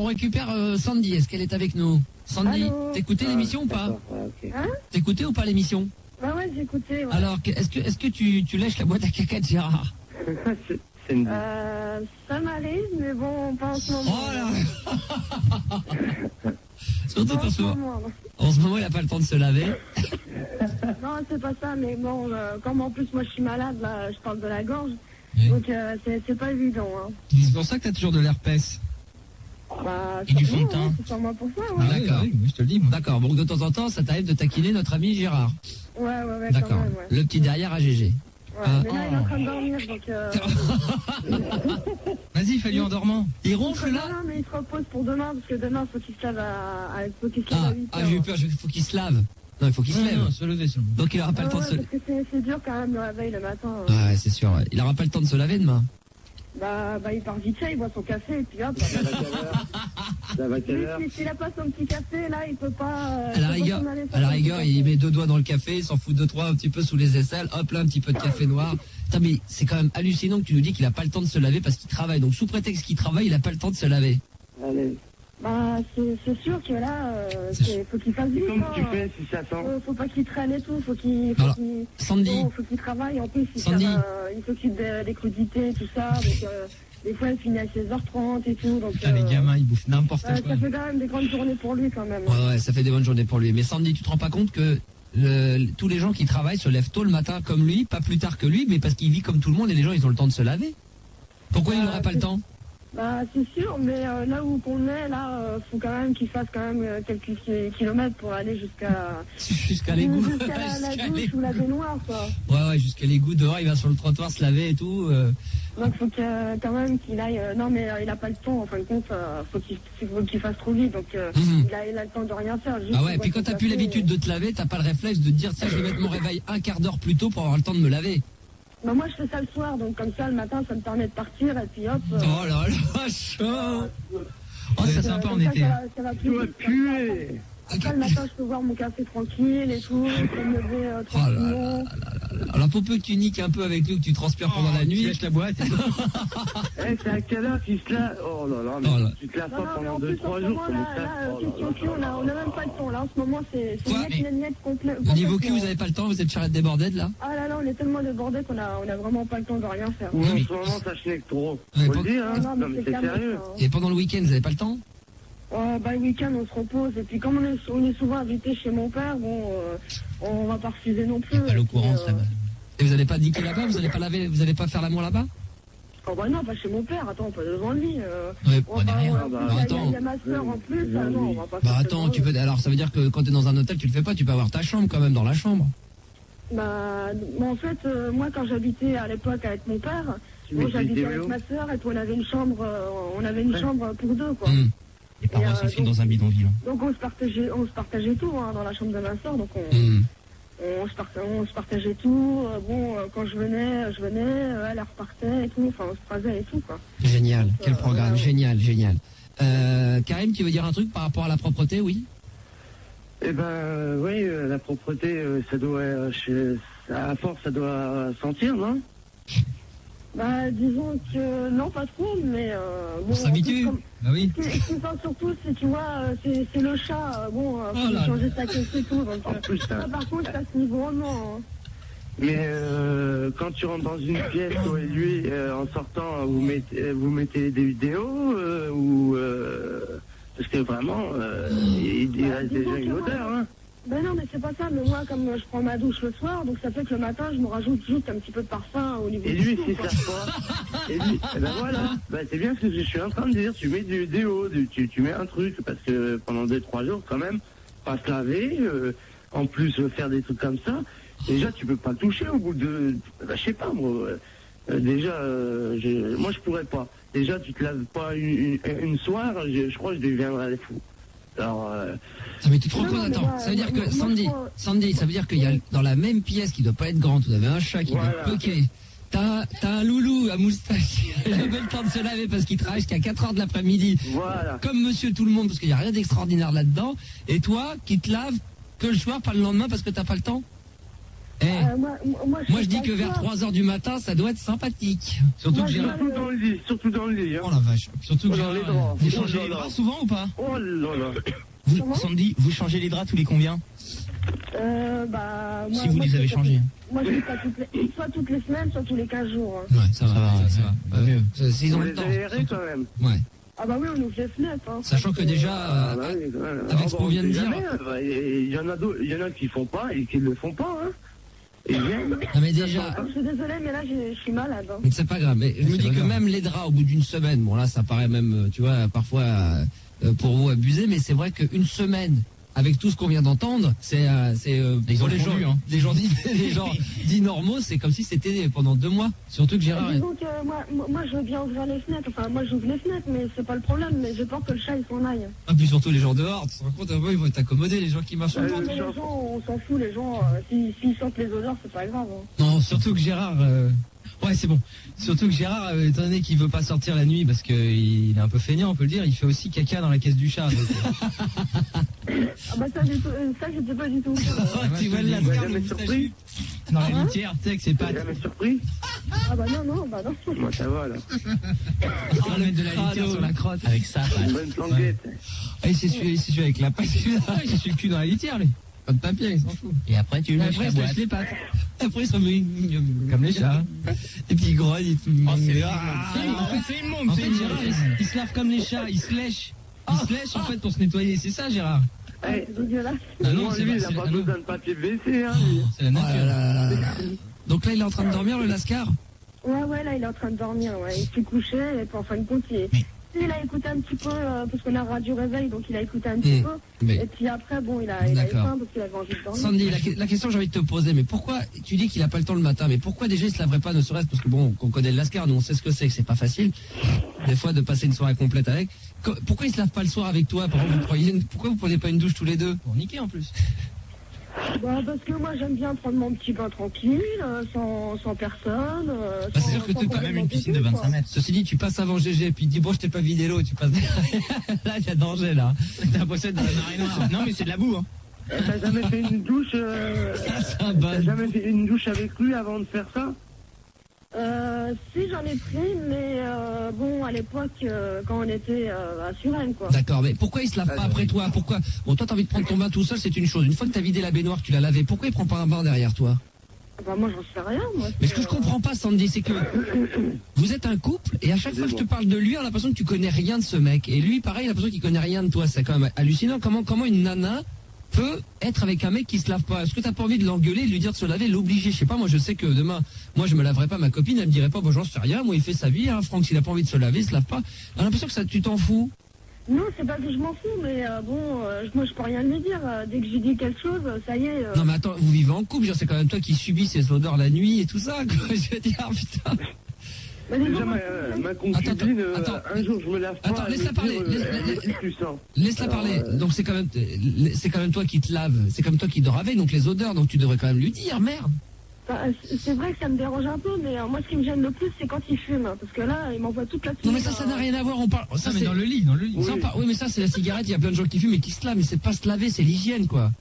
On récupère Sandy. Est-ce qu'elle est avec nous? Sandy, t'écoutais l'émission ou pas? Okay. Hein? T'écoutais ou pas l'émission? Bah ouais, j'ai écouté. Ouais. Alors, est-ce que tu lèches la boîte à caca de Gérard? Ça m'arrive, mais bon, pas en ce moment. Oh là. Surtout qu'en ce moment, il n'a pas le temps de se laver. Non, c'est pas ça, mais bon, comme en plus moi je suis malade, là, je parle de la gorge, oui. Donc c'est pas évident. Hein. C'est pour ça que t'as toujours de l'herpès. Bah, et du fond de teint. C'est sûrement pour ça, ouais. Ah, d'accord, oui, je te le dis. D'accord, donc de temps en temps, ça t'arrive de taquiner notre ami Gérard. Ouais, d'accord. Quand même, ouais. Le petit derrière à GG. Ouais, mais là, il est en train de dormir, donc... Vas-y, fais-lui en dormant. Il ronfle, là? Non, mais il se repose pour demain, parce que demain, il faut qu'il se lave à 8 h. J'ai eu peur, il faut qu'il se lave. Non, il faut qu'il se lève. Non, se lever seulement. Donc il n'aura pas le temps de se... Parce que c'est dur quand même le réveil le matin. Ouais, c'est sûr, ouais. Il n'aura pas le temps de se laver demain. Bah, il part vite fait, il boit son café, et puis hop. Ça va quelle heure? S'il a pas son petit café, là, il peut pas... À la rigueur, il met 2 doigts dans le café, il s'en fout 2-3 un petit peu sous les aisselles, hop là, un petit peu de café noir. Putain, mais c'est quand même hallucinant que tu nous dis qu'il a pas le temps de se laver parce qu'il travaille. Donc sous prétexte qu'il travaille, il a pas le temps de se laver. Allez. Bah, c'est sûr que là, faut qu'il fasse vite. Comment tu fais si ça sent? Faut pas qu'il traîne et tout, faut qu'il travaille. En plus, il s'occupe des crudités, tout ça. Donc, des fois, il finit à 16h30 et tout. Donc, putain, les gamins, ils bouffent n'importe quoi. Ça fait quand même des grandes journées pour lui, quand même. Ouais, ça fait des bonnes journées pour lui. Mais Sandy, tu te rends pas compte que tous les gens qui travaillent se lèvent tôt le matin comme lui, pas plus tard que lui, mais parce qu'il vit comme tout le monde et les gens, ils ont le temps de se laver. Pourquoi il n'aurait pas le temps? Bah, c'est sûr, mais là où qu'on est, là, faut quand même qu'il fasse quand même quelques kilomètres pour aller jusqu'à l'égout. Jusqu'à la douche ou la baignoire, quoi. Ouais, jusqu'à l'égout, dehors, il va sur le trottoir se laver et tout. Donc, faut quand même qu'il aille... non, mais il a pas le temps, en fin de compte, faut qu'il fasse trop vite, donc il a le temps de rien faire. Ah ouais, et puis quand t'as plus l'habitude de te laver, t'as pas le réflexe de te dire, tiens, je vais mettre mon réveil un quart d'heure plus tôt pour avoir le temps de me laver. Bah moi je fais ça le soir, donc comme ça le matin ça me permet de partir et puis hop. Oh là là, chaud. Oh c'est sympa en été. Ça va plus vite. Après le matin je peux boire mon café tranquille et tout, je peux me lever tranquillement. Alors pour peu que tu niques un peu avec lui, que tu transpires pendant la nuit. Tu lèches la boîte. C'est à quelle heure tu te laves? Oh là là, mais tu te laves pas pendant 2-3 jours. On n'a même pas le temps. Là en ce moment c'est net complet. Au niveau cul, vous avez pas le temps, vous êtes charrette débordée là? Ah là, on est tellement débordés qu'on a vraiment pas le temps de rien faire. Oui, en ce moment ça chenille trop. Faut le dire, hein. Non mais c'est sérieux. Et pendant le week-end, vous avez pas le temps? Bah, le week-end, on se repose. Et puis, comme on est souvent invité chez mon père, bon, on va pas refuser non plus. Pas l'occurrence, là-bas. Et vous allez pas niquer là-bas? Vous allez pas faire l'amour là-bas? Oh, bah non, pas chez mon père. Attends, pas devant lui. Ouais, prenez rien. Il y a ma soeur en plus. Non, on va pas bah, attends, alors, ça veut dire que quand t'es dans un hôtel, tu le fais pas, tu peux avoir ta chambre quand même dans la chambre. Bah, en fait, moi, quand j'habitais à l'époque avec mon père, j'habitais avec ma soeur et puis on avait une chambre pour deux, quoi. Les parents se filent dans un bidonville. Donc on se partageait tout dans la chambre de ma soeur, donc on se partageait tout. Quand je venais, elle repartait et tout, enfin on se croisait et tout, quoi. Génial, quel programme, génial. Karim, tu veux dire un truc par rapport à la propreté, oui? Eh ben oui, la propreté, ça doit, à force, ça doit sentir, non? Bah, disons que non, pas trop, mais on s'habitue. Bah oui. Ce qui me parle surtout, c'est, tu vois, c'est le chat. Faut changer sa caisse et tout. Donc, ça, par contre, à ce niveau, non. Mais quand tu rentres dans une pièce, toi et lui, en sortant, vous mettez des vidéos parce que vraiment, il reste déjà une odeur, hein. Ben non, mais c'est pas ça, mais moi, comme je prends ma douche le soir, donc ça fait que le matin, je me rajoute juste un petit peu de parfum au niveau du Et lui, c'est ça pas. Et lui, ben voilà, c'est bien ce que je suis en train de dire, tu mets du déo, tu mets un truc, parce que pendant 2-3 jours, quand même, pas se laver, en plus faire des trucs comme ça, déjà, tu peux pas le toucher au bout de, je sais pas, moi, déjà, moi, je pourrais pas. Déjà, tu te laves pas une soir, je crois que je deviendrais fou. Alors, mais tu te rends compte, attends, ça veut dire que, Sandy, ça veut dire qu'il y a dans la même pièce qui doit pas être grande, vous avez un chat qui va poquer, t'as un loulou à moustache qui a jamais le temps de se laver parce qu'il travaille jusqu'à 4h de l'après-midi, comme monsieur tout le monde, parce qu'il n'y a rien d'extraordinaire là-dedans, et toi, qui te laves que le soir, pas le lendemain parce que t'as pas le temps? Moi je dis que vers 3h du matin, ça doit être sympathique. Surtout que Gérard... Surtout dans le lit. Hein. Oh la vache. Surtout que Gérard... Vous changez Oh les là là. draps souvent ou pas? Oh là là. Sandy, vous changez les draps tous les combien? Si vous les avez changés. Moi, je fais pas soit toutes les semaines, soit tous les 15 jours. Hein. Ouais, ça va. Mieux. Ils ont On le les temps. aérés quand même. Ouais. Ah bah oui, on ouvre les fenêtres. Hein. Sachant que déjà, avec ce qu'on vient de dire... Il y en a qui font pas et qui ne le font pas. Hein. Et bien. Non mais déjà... Je suis désolée, mais là, je suis malade. Hein. C'est pas grave, mais je me dis que même les draps au bout d'une semaine, bon là ça paraît même, tu vois, parfois pour vous abuser, mais c'est vrai qu'une semaine, avec tout ce qu'on vient d'entendre, c'est pour les gens, les gens dits normaux, c'est comme si c'était pendant 2 mois. Surtout que Gérard... Disons que moi je veux bien ouvrir les fenêtres, enfin moi j'ouvre les fenêtres, mais c'est pas le problème, mais j'ai peur que le chat il s'en aille. Ah puis surtout les gens dehors, tu te rends compte, ils vont être accommodés, les gens qui marchent autour. Mais les gens, on s'en fout, les gens, s'ils sentent les odeurs, c'est pas grave. Hein. Non, surtout que Gérard... Ouais, c'est bon. Surtout que Gérard, étant donné qu'il veut pas sortir la nuit parce qu'il est un peu feignant, on peut le dire, il fait aussi caca dans la caisse du chat. Donc... Ah bah ça je sais pas du tout. Tu vois le lascar de surpris dans la litière, tu sais que c'est pas... Jamais surpris. Ah bah non, bah non. Moi ça va là. On va mettre de la litière sur la crotte. Avec ça, Une bonne planquette. Ah, il s'essuie avec la paille. il s'essuie le cul dans la litière, lui. Pas de papier, il s'en fout. Et après, tu lâches la boîte. les pattes. Après, il se remet Comme les chats. Et puis il grogne et tout. En fait, Gérard, il se lave comme les chats, il se lèche. Il se lèche, en fait, pour se nettoyer. C'est ça, Gérard. Hey, C'est dégueulasse. Ah non, moi, c'est lui, il pas- a pas c'est- besoin de papier de WC. Hein, lui. C'est la nature. Donc là, il est en train de dormir, le lascar. Ouais, là il est en train de dormir, ouais. Il s'est couché, et puis en fin de compte, il a écouté un petit peu, parce qu'on a radio réveil, donc il a écouté un petit peu. Mais- Et puis après, bon, il a D'accord. éteint parce qu'il avait envie de dormir. Sandy, la question que j'ai envie de te poser, mais pourquoi, tu dis qu'il a pas le temps le matin, mais pourquoi déjà il se laverait pas, ne serait-ce parce que bon, qu'on connaît le lascar, nous on sait ce que c'est pas facile, des fois de passer une soirée complète avec. Pourquoi il se lave pas le soir avec toi? Pourquoi vous prenez pas une douche tous les deux? Pour niquer, en plus. Bah, parce que moi j'aime bien prendre mon petit bain tranquille, sans personne. Bah, c'est sûr que tu Quand même une piscine de 25 mètres. Ceci dit, tu passes avant GG, puis il dit bon, je t'ai pas vidé l'eau, tu passes derrière. Là, il y a danger, là. T'as l'impression dans la marée noire. Non, mais c'est de la boue, hein. T'as jamais fait une douche C'est un T'as bon. jamais fait une douche avec lui avant de faire ça? Si j'en ai pris, mais bon, à l'époque, quand on était à Suresnes, quoi. D'accord, mais pourquoi il se lave pas après toi? Pourquoi? Bon, toi, t'as envie de prendre ton bain tout seul, c'est une chose. Une fois que t'as vidé la baignoire, que tu l'as lavé, pourquoi il prend pas un bain derrière toi? Bah, moi, j'en sais rien, moi. Mais ce que je comprends pas, Sandy, c'est que vous êtes un couple et à chaque fois que je te parle de lui, on a l'impression que tu connais rien de ce mec. Et lui, pareil, il a l'impression qu'il connaît rien de toi. C'est quand même hallucinant. Comment une nana peut être avec un mec qui se lave pas? Est-ce que t'as pas envie de l'engueuler, de lui dire de se laver, l'obliger? Je sais pas, moi je sais que demain, moi je me laverai pas, ma copine, elle me dirait pas, bon j'en sais rien, moi il fait sa vie, hein, Franck, s'il a pas envie de se laver, il se lave pas. On a l'impression que ça, tu t'en fous. Non, c'est pas que je m'en fous, mais bon, moi, je peux rien lui dire. Dès que j'ai dit quelque chose, ça y est. Non mais attends, vous vivez en couple, genre c'est quand même toi qui subis ces odeurs la nuit et tout ça, quoi. Je veux dire, putain. Mais les Déjà, gens, ma concubine, attends. un jour je me lave pas. Attends, laisse-la le parler, jour, tu sens. Laisse-la parler. Donc c'est quand même toi qui te laves, c'est comme toi qui dors avec, donc les odeurs, donc tu devrais quand même lui dire, merde. c'est vrai que ça me dérange un peu, mais moi, ce qui me gêne le plus, c'est quand il fume. Parce que là, il m'envoie toute la Non mais ça n'a rien à voir, on parle. Ça mais c'est dans le lit, Oui mais ça c'est la cigarette, il y a plein de gens qui fument et qui se lavent, mais c'est pas se laver, c'est l'hygiène quoi.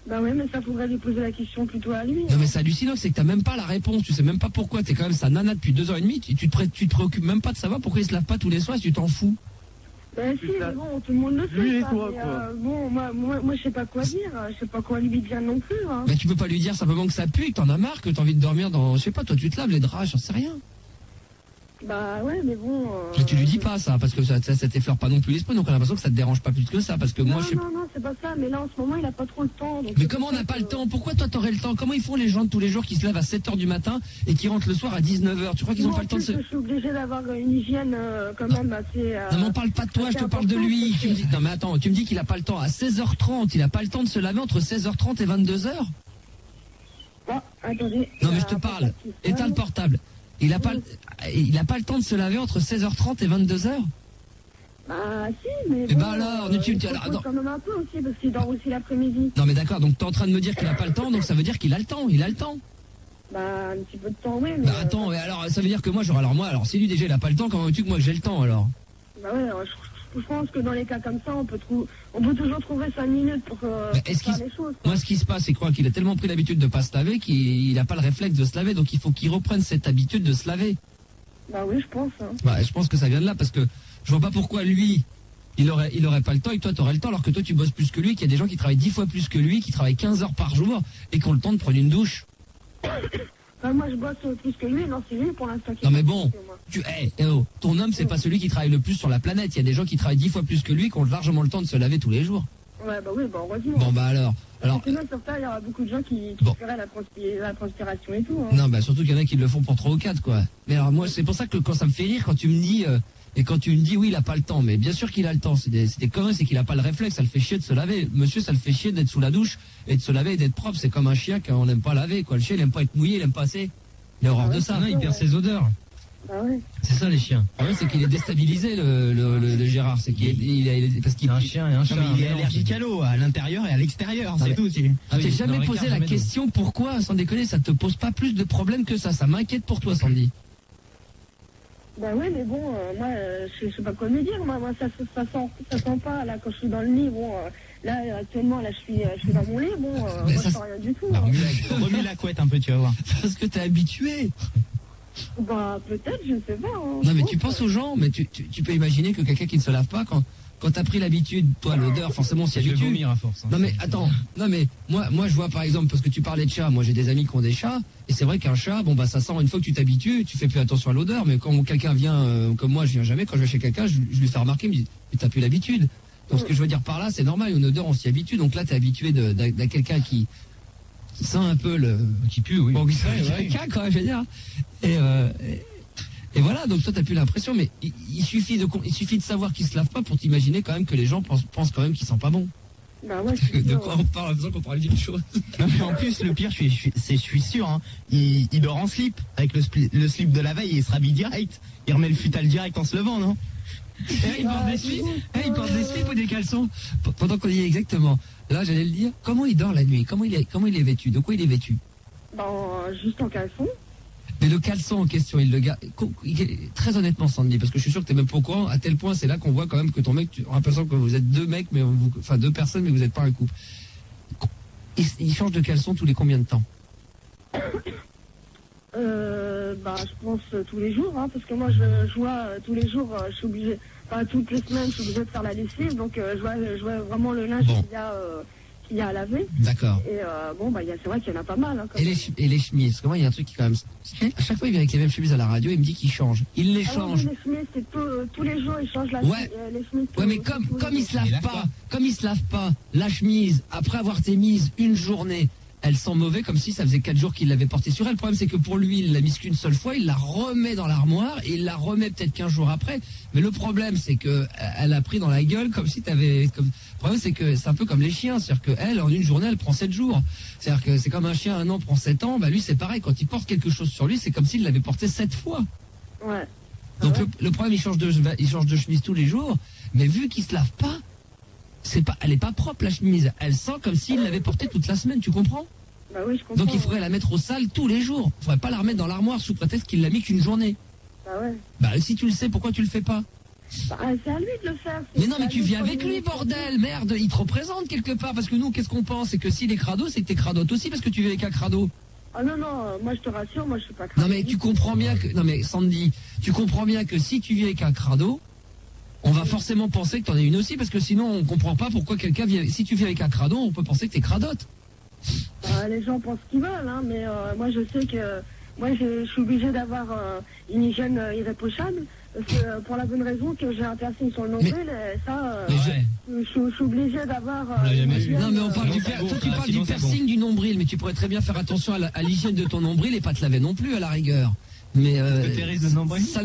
Bah oui, mais ça faudrait lui poser la question plutôt à lui. Non mais c'est hallucinant, c'est que t'as même pas la réponse, tu sais même pas pourquoi, t'es quand même sa nana depuis 2 ans et demi, tu te préoccupes même pas de savoir pourquoi il se lave pas tous les soirs, tu t'en fous. Ben si, mais bon, tout le monde le Lui sait. et ça, toi, mais, quoi. bon, moi, je sais pas quoi dire, je sais pas quoi lui dire non plus. Hein. Mais tu peux pas lui dire simplement que ça pue, que t'en as marre, que t'as envie de dormir dans, je sais pas, toi tu te laves les draps, j'en sais rien. Bah ouais, mais bon. Mais tu lui dis pas ça, parce que ça t'effleure pas non plus l'esprit, donc on a l'impression que ça te dérange pas plus que ça, parce que moi je sais pas. Non, c'est pas ça, mais là en ce moment il a pas trop le temps. Donc Mais comment on n'a pas le temps? Pourquoi toi t'aurais le temps? Comment ils font les gens de tous les jours qui se lèvent à 7h du matin et qui rentrent le soir à 19h? Tu crois qu'ils ont pas le temps de se... Je suis obligée d'avoir une hygiène quand même assez... Non mais on parle pas de toi, je te parle de lui. Tu me dis... Non mais attends, tu me dis qu'il a pas le temps à 16h30, il a pas le temps de se laver entre 16h30 et 22h? Bon, attendez. Non mais je te parle, éteins le portable. Il a pas le temps de se laver entre 16h30 et 22h? Bah si, mais Eh bon, ben alors, tu me dis... alors, non. quand même un peu aussi, parce qu'il dort aussi l'après-midi. Non mais d'accord, donc t'es en train de me dire qu'il a pas le temps, donc ça veut dire qu'il a le temps, il a le temps. Bah un petit peu de temps, oui, mais... Bah attends, mais alors ça veut dire que moi, alors si lui déjà il a pas le temps, comment veux-tu que moi j'ai le temps alors? Bah ouais, je je pense que dans les cas comme ça, on peut toujours trouver 5 minutes pour faire les choses. Moi, ce qui se passe, c'est qu'il a tellement pris l'habitude de pas se laver qu'il n'a pas le réflexe de se laver. Donc, il faut qu'il reprenne cette habitude de se laver. Bah oui, je pense. Hein. Bah, je pense que ça vient de là, parce que je vois pas pourquoi lui, il aurait pas le temps et toi, t'aurais le temps, alors que toi, tu bosses plus que lui, qu'il y a des gens qui travaillent 10 fois plus que lui, qui travaillent 15 heures par jour et qui ont le temps de prendre une douche. Moi, je bosse plus que lui, non, c'est lui pour l'instant. Non, mais bon, ton homme, c'est pas celui qui travaille le plus sur la planète. Il y a des gens qui travaillent 10 fois plus que lui, qui ont largement le temps de se laver tous les jours. Ouais, bah oui, bah heureusement. Bon, bah alors. Sinon, sur ça, il y aura beaucoup de gens qui feraient la transpiration et tout. Hein. Non, bah surtout qu'il y en a qui le font pour 3 ou 4, quoi. Mais alors, moi, c'est pour ça que quand ça me fait rire, quand tu me dis, oui, il a pas le temps. Mais bien sûr qu'il a le temps. C'est des conneries, c'est qu'il a pas le réflexe. Ça le fait chier de se laver. Monsieur, ça le fait chier d'être sous la douche et de se laver et d'être propre. C'est comme un chien qu'on n'aime pas laver, quoi. Le chien, il aime pas être mouillé, il aime pas assez. Il a horreur de ça. Non, il perd ses odeurs. Ah ouais. C'est ça, les chiens. Ah ouais, c'est qu'il est déstabilisé, le Gérard. C'est parce qu'il un chien et un chat. Il est allergique à l'eau, à l'intérieur et à l'extérieur, c'est tout. Tu t'es jamais posé la question pourquoi, sans déconner, ça te pose pas plus de problèmes que ça. Ça m'inquiète pour toi, Sandy. Bah oui, mais bon, moi, je sais pas quoi me dire. Moi, ça sent pas, là, quand je suis dans le lit. Bon, là, actuellement, là, je suis dans mon lit. Bon, moi, je sens rien du tout. Remue la couette un peu, tu vas voir. Parce que t'es habitué. Bah, peut-être, je sais pas. Hein, non, mais tu penses aux gens, mais tu peux imaginer que quelqu'un qui ne se lave pas, quand t'as pris l'habitude, toi, l'odeur, forcément, s'y habitue. Je vais vomir à force. Hein. Non, mais attends. Non, mais moi, je vois, par exemple, parce que tu parlais de chats. Moi, j'ai des amis qui ont des chats. Et c'est vrai qu'un chat, bon, bah, ça sent une fois que tu t'habitues, tu fais plus attention à l'odeur. Mais quand quelqu'un vient, comme moi, je viens jamais. Quand je vais chez quelqu'un, je lui fais remarquer, il me dit, mais t'as plus l'habitude. Donc, ce que je veux dire par là, c'est normal. Une odeur, on s'y habitue. Donc là, t'es habitué d'un quelqu'un qui sent un peu qui pue, oui. Bon, qui sent quelqu'un, quoi, je veux dire. Et voilà, donc toi t'as plus l'impression, mais il suffit de savoir qu'il se lave pas pour t'imaginer quand même que les gens pensent quand même qu'il sent pas bon. Bah ouais, de quoi on parle, en faisant qu'on parlait d'une chose. Non, mais en plus, le pire, je suis sûr, hein, il dort en slip, avec le slip de la veille, et il se rhabille direct. Il remet le futal direct en se levant, non? Il porte des slips ou des caleçons. Pendant qu'on y est exactement. Là, j'allais le dire. Comment il dort la nuit? Comment il est vêtu? De quoi il est vêtu? Juste en caleçon. Mais le caleçon en question, il le garde. Très honnêtement, Sandy, parce que je suis sûr que t'es même pas au courant, à tel point, c'est là qu'on voit quand même que ton mec, on a l'impression que vous êtes deux mecs, mais deux personnes, mais vous n'êtes pas un couple. Il change de caleçon tous les combien de temps? Je pense tous les jours, hein, parce que moi je vois tous les jours, je suis obligée, toutes les semaines, je suis obligée de faire la lessive, donc je vois vraiment le linge qu'il y a à laver. D'accord. Et c'est vrai qu'il y en a pas mal. Hein, et les chemises, parce que moi il y a un truc qui quand même... À chaque fois il vient avec les mêmes chemises à la radio, il me dit qu'il change. Il les change. Les chemises, c'est tous les jours il change les chemises. Ouais, mais comme il se lave pas, la chemise, après avoir été mise une journée, elle sent mauvais comme si ça faisait 4 jours qu'il l'avait portée sur elle. Le problème c'est que pour lui, il l'a mise qu'une seule fois, il la remet dans l'armoire et il la remet peut-être 15 jours après. Mais le problème c'est que elle a pris dans la gueule comme si t'avais... Le problème c'est que c'est un peu comme les chiens, c'est-à-dire qu'elle, en une journée, elle prend 7 jours. C'est-à-dire que c'est comme un chien, un an prend 7 ans, bah lui c'est pareil, quand il porte quelque chose sur lui, c'est comme s'il l'avait porté 7 fois. Ouais. Donc le problème, il change de chemise tous les jours, mais vu qu'il se lave pas, elle est pas propre la chemise. Elle sent comme s'il l'avait portée toute la semaine, tu comprends? Bah oui, je comprends. Donc il faudrait la mettre au sale tous les jours. Il faudrait pas la remettre dans l'armoire sous prétexte qu'il l'a mis qu'une journée. Bah ouais. Bah si tu le sais, pourquoi tu le fais pas? Bah, c'est à lui de le faire. Mais non, mais tu viens avec lui, bordel, merde, il te représente quelque part. Parce que nous, qu'est-ce qu'on pense? C'est que s'il est crado, c'est que t'es cradote aussi parce que tu vis avec un crado. Ah non, moi je te rassure, moi je suis pas crado. Non mais tu comprends bien que... Non mais Sandy, tu comprends bien que si tu vis avec un crado, on va forcément penser que t'en es une aussi, parce que sinon on comprend pas pourquoi quelqu'un vit... Si tu vis avec un crado, on peut penser que t'es cradote. Les gens pensent ce qu'ils veulent, hein, mais moi je sais que... Moi je suis obligée d'avoir une hygiène irréprochable, parce que pour la bonne raison que j'ai un piercing sur le nombril, et ça... Je suis obligée d'avoir... non mais on parle toi tu parles du piercing du nombril, mais tu pourrais très bien faire attention à l'hygiène de ton nombril et pas te laver non plus à la rigueur. Mais ça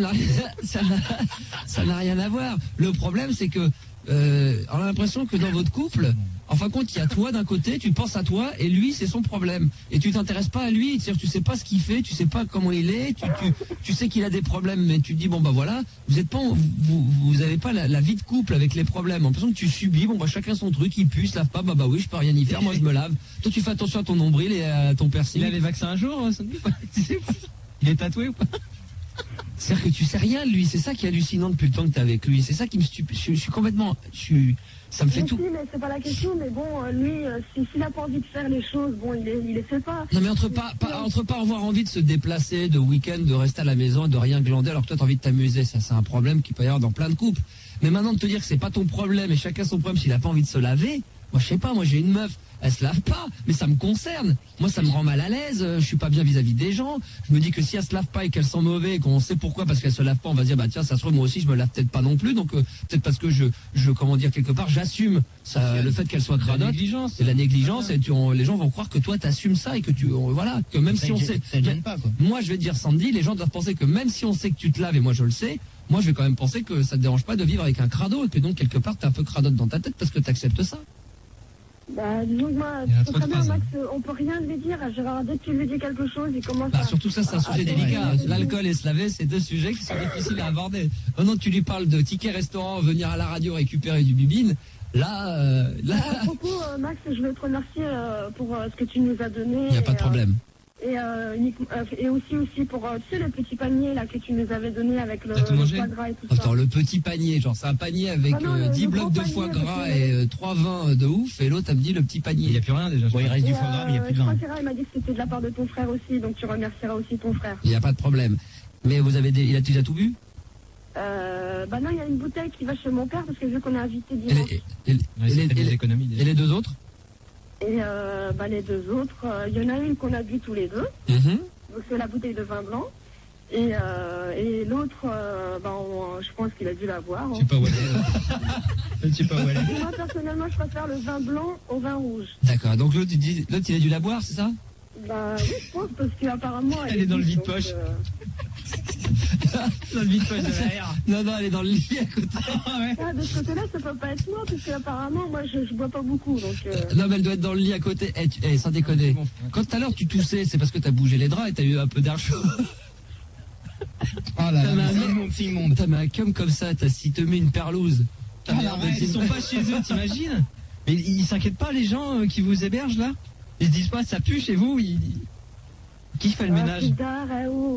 n'a rien à voir. Le problème c'est que on a l'impression que dans votre couple, en fin de compte, il y a toi d'un côté, tu penses à toi, et lui, c'est son problème. Et tu t'intéresses pas à lui, c'est-à-dire tu sais pas ce qu'il fait, tu sais pas comment il est, tu sais qu'il a des problèmes, mais tu te dis, bon bah voilà, vous avez pas la vie de couple avec les problèmes. En l'impression que tu subis, bon bah chacun son truc, il pue, se lave pas, bah oui, je peux rien y faire, moi je me lave. Toi tu fais attention à ton nombril et à ton piercing. Il a les vaccins un jour, Sandy? Tu sais pas? Il est tatoué ou pas? C'est-à-dire que tu sais rien de lui, c'est ça qui est hallucinant depuis le temps que t'es avec lui. C'est ça qui me stupide. Je suis complètement... Ça me fait tout. Si, mais c'est pas la question, mais bon, lui, s'il n'a pas envie de faire les choses, bon, il les fait pas. Non mais entre pas avoir envie de se déplacer de week-end, de rester à la maison, de rien glander, alors que toi t'as envie de t'amuser, ça c'est un problème qu'il peut y avoir dans plein de couples. Mais maintenant de te dire que c'est pas ton problème et chacun son problème s'il a pas envie de se laver, moi je sais pas, moi j'ai une meuf, elle se lave pas, mais ça me concerne. Moi ça me rend mal à l'aise, je suis pas bien vis-à-vis des gens. Je me dis que si elle se lave pas et qu'elle sent mauvais et qu'on sait pourquoi parce qu'elle se lave pas, on va se dire bah tiens ça se trouve moi aussi je me lave peut-être pas non plus, donc peut-être parce que je comment dire quelque part j'assume ça, le fait qu'elle soit cradotte. C'est la négligence et les gens vont croire que toi t'assumes ça et que voilà que même si on sait. Ça gêne pas quoi. Moi je vais te dire Sandy, les gens doivent penser que même si on sait que tu te laves et moi je le sais. Moi, je vais quand même penser que ça te dérange pas de vivre avec un crado et que donc, quelque part, t'es un peu cradote dans ta tête parce que t'acceptes ça. Bah, disons que moi, très bien, Max, on peut rien lui dire à Gérard. Dès que tu lui dis quelque chose, il commence à... Surtout ça, c'est un sujet délicat. L'alcool et se laver, c'est deux sujets qui sont difficiles à aborder. Maintenant, tu lui parles de ticket restaurant, venir à la radio récupérer du bibine. Là... À propos, Max, je veux te remercier pour ce que tu nous as donné. Il n'y a pas de problème. Et aussi pour, tu sais, le petit panier là que tu nous avais donné avec le foie gras et tout ça. Attends, le petit panier, genre c'est un panier avec 10 blocs de foie gras et 3 vins de ouf, et l'autre elle me dit le petit panier. Il n'y a plus rien déjà. Ouais, il reste du foie gras, mais il n'y a plus de vin. Je crois qu'il m'a dit que c'était de la part de ton frère aussi, donc tu remercieras aussi ton frère. Il n'y a pas de problème. Mais il a déjà tout bu? Bah non, il y a une bouteille qui va chez mon père parce que vu qu'on est invité dimanche. Et les deux autres? Et les deux autres, il y en a une qu'on a bu tous les deux. Donc c'est la bouteille de vin blanc. Et l'autre, je pense qu'il a dû la boire. Je sais pas où elle est. Moi personnellement, je préfère le vin blanc au vin rouge. D'accord, donc l'autre il a dû la boire, c'est ça? Bah oui, je pense parce qu'apparemment... Elle est dans le vide-poche. Dans le vide-poche de l'air. Non, elle est dans le lit à côté. De ce côté-là, ça peut pas être moi, parce qu'apparemment, moi, je bois pas beaucoup, donc... Non, mais elle doit être dans le lit à côté. Sans déconner. Quand tout à l'heure tu toussais, c'est parce que t'as bougé les draps et t'as eu un peu d'air chaud. Oh là là, c'est immonde. T'as mis un cum comme ça, si te mets une perlouse. Ils sont pas chez eux, t'imagines? Mais ils s'inquiètent pas, les gens qui vous hébergent là? Ils se disent pas, ça pue chez vous? Qui fait le ménage?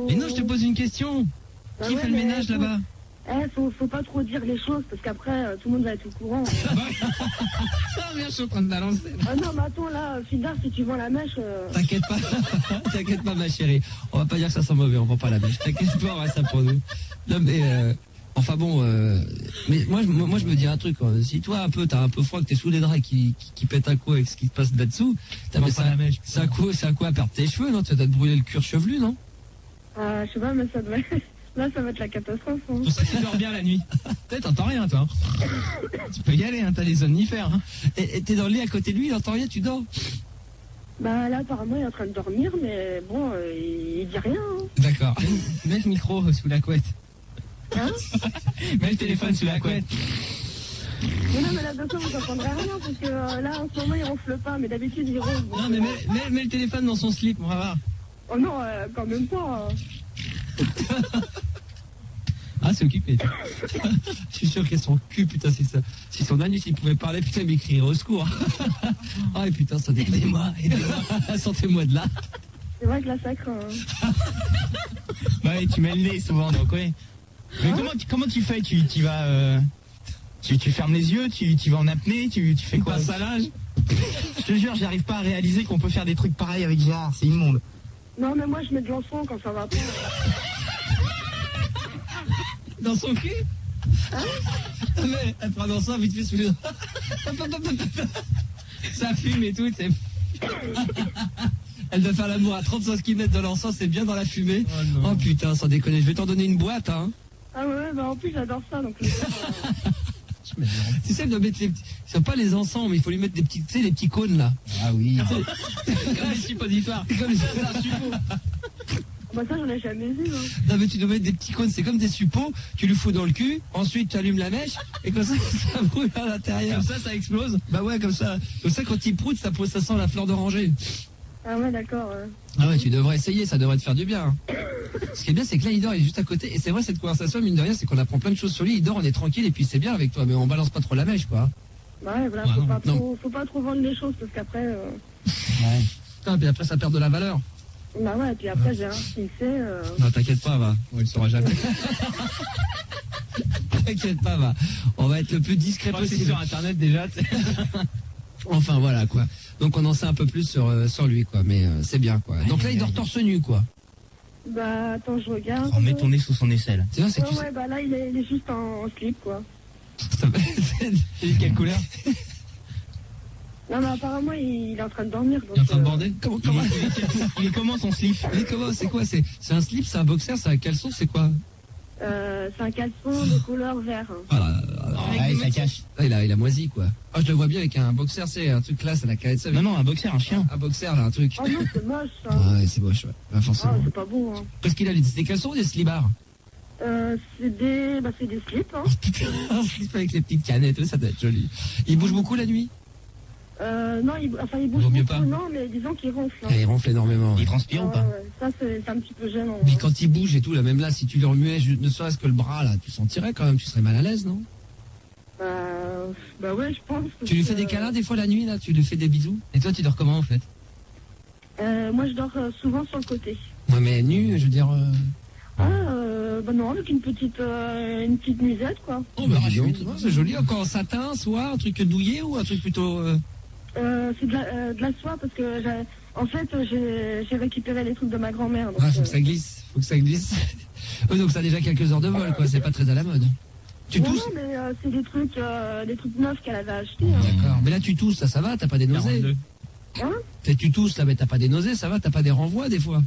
Mais non, je te pose une question. Qui fait le ménage là-bas? Faut pas trop dire les choses parce qu'après tout le monde va être au courant. Merde, je suis en train de balancer. Ah non, mais attends là, Fidar, si tu vends la mèche. T'inquiète pas, ma chérie. On va pas dire que ça sent mauvais, on vend pas la mèche. T'inquiète pas, on reste ça pour nous. Non mais enfin bon, mais moi je me dis un truc. Si toi un peu t'as un peu froid, que t'es sous les draps qui pète un coup avec ce qui se passe là-dessous, c'est à quoi à perdre tes cheveux, non? Tu vas te brûler le cuir chevelu, non? Je sais pas, mais ça doit être... Là, ça va être la catastrophe. Hein. Pour ça, tu dors bien la nuit. Peut-être, t'entends rien, toi. Tu peux y aller, hein, t'as les somnifères. Hein. Et t'es dans le lit à côté de lui, il entend rien, tu dors? Bah là, apparemment, il est en train de dormir, mais bon, il dit rien. Hein. D'accord. Mets le micro sous la couette. Hein? Mets le téléphone sous la couette. Mais non, mais là, de quoi vous n'entendrez rien, parce que là, en ce moment, il ronfle pas, mais d'habitude, il ronfle. Non, mais mets le téléphone dans son slip, on va voir. Oh non, quand même pas. Ah, c'est occupé. Je suis sûr qu'elle son cul, putain, si son anus il pouvait parler, putain, il m'écrirait au secours. Ah, putain, ça déconne. Aidez-moi. Sortez-moi de là. C'est vrai que là, ça craint. Ouais, tu mets le nez souvent, donc ouais. Mais comment tu fais? Tu vas... Tu fermes les yeux, tu vas en apnée, tu fais quoi? Passe à l'âge. Je te jure, j'arrive pas à réaliser qu'on peut faire des trucs pareils avec Gérard, c'est immonde. Non, mais moi, je mets de l'encens quand ça va pas. Dans son cul? Hein? Mais elle prend l'encens vite fait sous les... Ça fume et tout, c'est... Elle doit faire l'amour à 35 km de l'encens, c'est bien dans la fumée. Oh putain, sans déconner, je vais t'en donner une boîte, hein. Ah ouais, bah en plus, j'adore ça, donc... Tu sais, elle doit mettre les petits... C'est pas les encens, mais il faut lui mettre des petits, tu sais, les petits cônes, là. Ah oui. Comme les suppositoires. Comme les suppos. Bah ça, j'en ai jamais vu, hein. Non, mais tu dois mettre des petits cônes, c'est comme des suppos, tu lui fous dans le cul, ensuite tu allumes la mèche, et comme ça brûle à l'intérieur. Comme ça explose. Bah ouais, comme ça quand il proute, ça sent la fleur d'oranger. Ah ouais, d'accord. Ah ouais, tu devrais essayer, ça devrait te faire du bien. Hein. Ce qui est bien, c'est que là, il dort, il est juste à côté. Et c'est vrai, cette conversation, mine de rien, c'est qu'on apprend plein de choses sur lui. Il dort, on est tranquille, et puis c'est bien avec toi, mais on balance pas trop la mèche, quoi. Bah ouais, voilà, faut pas trop vendre les choses, parce qu'après... Ouais. Putain, puis après, ça perd de la valeur. Bah ouais, et puis après, j'ai un fixé. Non, t'inquiète pas, va. On le saura jamais. T'inquiète pas, va. On va être le plus discret possible. Sur Internet déjà. Enfin, voilà, quoi. Donc, on en sait un peu plus sur lui, quoi. Mais c'est bien, quoi. Donc là, il dort torse nu, quoi. Bah, attends, je regarde. Oh, mets ton nez sous son aisselle. C'est vrai, c'est que tu Ouais, bah là, il est juste en slip, quoi. Et quelle couleur? Non, mais apparemment, il est en train de dormir. Donc, Il est en train de bander? Comment Il est comment son slip? Mais comment, c'est quoi? C'est un slip, c'est un boxer, c'est un caleçon, c'est quoi? c'est un caleçon de couleur vert. Ouais, ça cache. Ah, il a moisi, quoi. Ah, je le vois bien avec un boxer, c'est un truc classe à la carette. Non, un boxer, un chien. Un boxer, là, un truc. Oh non, c'est moche, ça. Ouais, c'est moche, ouais. Pas forcément. Ah, c'est pas bon, hein. Qu'est-ce qu'il a, c'est des caleçons ou des slibards? C'est des slips, hein. Un slip avec les petites canettes, ça doit être joli. Il bouge beaucoup la nuit? Non, il bouge Vaut mieux beaucoup, pas. non, mais disons qu'il ronfle. Hein. Ah, il ronfle énormément. Il transpire ou pas? Ouais, ça, c'est un petit peu gênant. Mais hein. quand il bouge et tout, là, même là, si tu le remuais, ne serait-ce que le bras, là, tu sentirais quand même, tu serais mal à l'aise, non? Bah ouais, je pense. Tu lui fais des câlins des fois la nuit, là? Tu lui fais des bisous? Et toi, tu dors comment en fait? Moi, je dors souvent sur le côté. Ouais, mais nu, je veux dire... Bah non, avec une petite nuisette, quoi. Oh, bah, c'est joli. Encore en satin, soit un truc douillet ou un truc plutôt... C'est de la soie parce que j'ai récupéré les trucs de ma grand-mère. Ah, faut que ça glisse, Oh, donc ça a déjà quelques heures de vol, quoi. C'est pas très à la mode. Tu non, tousses? non, mais c'est des trucs neufs qu'elle avait achetés. Hein. D'accord. Mais là, tu tousses, ça va, t'as pas des nausées? 42. Hein? Tu tousses, là, mais t'as pas des nausées, ça va, t'as pas des renvois, des fois?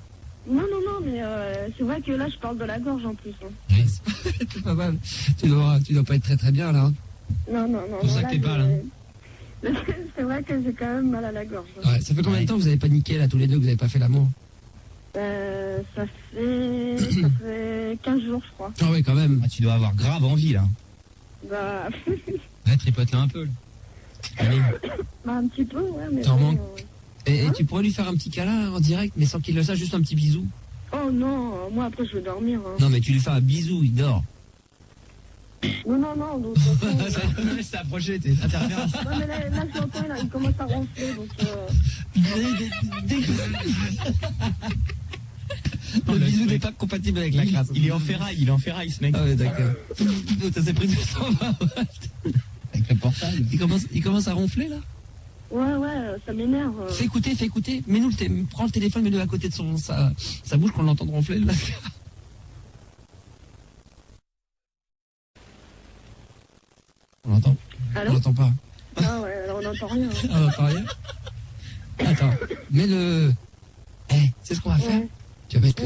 Non, mais c'est vrai que là, je parle de la gorge en plus. Hein. C'est pas mal. Tu dois pas être très très bien, là. Hein. Non. Pour ça que t'es pas là. C'est vrai que j'ai quand même mal à la gorge. Ouais, ça fait combien de temps que vous avez paniqué, là, tous les deux, que vous avez pas fait l'amour? Ça fait 15 jours, je crois. Ah ouais, quand même. Ah, tu dois avoir grave envie là. Bah, Ouais, tripote-la un peu. Là. Allez. bah un petit peu, ouais. Mais T'en bon, manques. Et tu pourrais lui faire un petit câlin en direct, mais sans qu'il le sache, juste un petit bisou? Oh non, moi après je veux dormir. Hein. Non, mais tu lui fais un bisou, il dort. Non, donc, Laisse t'approcher, t'es interférence. non, mais là je l'entends, là, il commence à ronfler, donc... Le bisou n'est pas compatible avec la crasse. Il est en ferraille ce mec. Ah ouais, d'accord. Ça s'est pris 220 watts. Avec le portable. Il commence à ronfler, là? Ouais, ça m'énerve. Fais écouter. Mets-nous prends le téléphone, mets-le à côté de sa bouche qu'on l'entende ronfler, là. On l'entend? Allô? On l'entend pas. Ah ouais, alors on n'entend rien. Hein. On n'entend rien? Attends, mets-le... c'est ce qu'on va faire? Ouais. Tu vas mettre